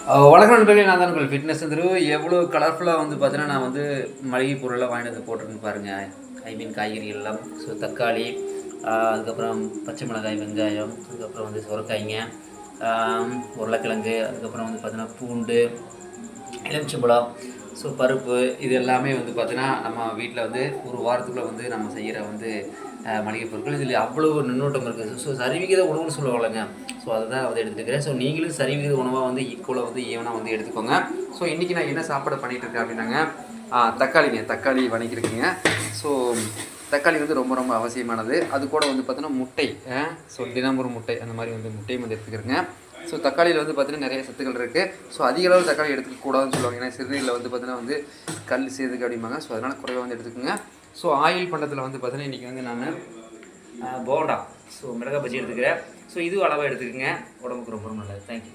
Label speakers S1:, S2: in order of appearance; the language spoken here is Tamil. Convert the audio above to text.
S1: வணக்கம் நண்பர்களே, நான் தான் உங்கள் ஃபிட்னஸ் வந்துரு. எவ்வளோ கலர்ஃபுல்லாக வந்து பார்த்தீங்கன்னா, நான் வந்து மளிகை பொருளெல்லாம் வாங்கிட்டு வந்து போட்டிருக்கேன்னு பாருங்கள். ஐ மீன் காய்கறிகள் எல்லாம். ஸோ தக்காளி, அதுக்கப்புறம் பச்சை மிளகாய், வெங்காயம், அதுக்கப்புறம் வந்து சுரக்காய்ங்க, உருளைக்கிழங்கு, அதுக்கப்புறம் வந்து பார்த்தீங்கன்னா பூண்டு, எலுமிச்சம்பழம், ஸோ பருப்பு, இது எல்லாமே வந்து பார்த்தீங்கன்னா நம்ம வீட்டில் வந்து ஒரு வாரத்துக்குள்ளே வந்து நம்ம செய்கிற வந்து மளிகை பொருட்கள். இதில் அவ்வளோ நுண்ணோட்டம் இருக்குது. ஸோ சரிவிகித உணவுன்னு சொல்லுவாங்கள்ங்க. ஸோ அதுதான் வந்து எடுத்துக்கிறேன். ஸோ நீங்களும் சரிவிகித உணவாக வந்து ஈக்குவலாக வந்து ஈவனாக வந்து எடுத்துக்கோங்க. ஸோ இன்றைக்கி நான் என்ன சாப்பாடு பண்ணிகிட்ருக்கேன் அப்படின்னாங்க, தக்காளி வணக்கியிருக்கேங்க. ஸோ தக்காளி வந்து ரொம்ப ரொம்ப அவசியமானது. அது கூட வந்து பார்த்தீங்கன்னா முட்டை, ஸோ தினம் ஒரு முட்டை, அந்த மாதிரி வந்து முட்டையும் வந்து எடுத்துக்கிறேங்க. ஸோ தக்காளியில் வந்து பார்த்தீங்கன்னா நிறைய சத்துக்கள் இருக்குது. ஸோ அதிக அளவு தக்காளி எடுத்துக்கக்கூடாதுன்னு சொல்லுவாங்க. ஏன்னா சிறுநீரில் வந்து பார்த்தீங்கன்னா வந்து கல் சேதுக்கு அப்படிம்பாங்க. ஸோ அதனால் குறைவாக வந்து எடுத்துக்கோங்க. ஸோ ஆயில் பண்டத்தில் வந்து பார்த்தீங்கன்னா இன்றைக்கி வந்து நான் போண்டா, ஸோ மிளகாய் பஜ்ஜி எடுத்துக்கிறேன். ஸோ இதுவும் அளவாக எடுத்துக்கோங்க. உடம்புக்கு ரொம்ப ரொம்ப நல்லது. தேங்க்யூ.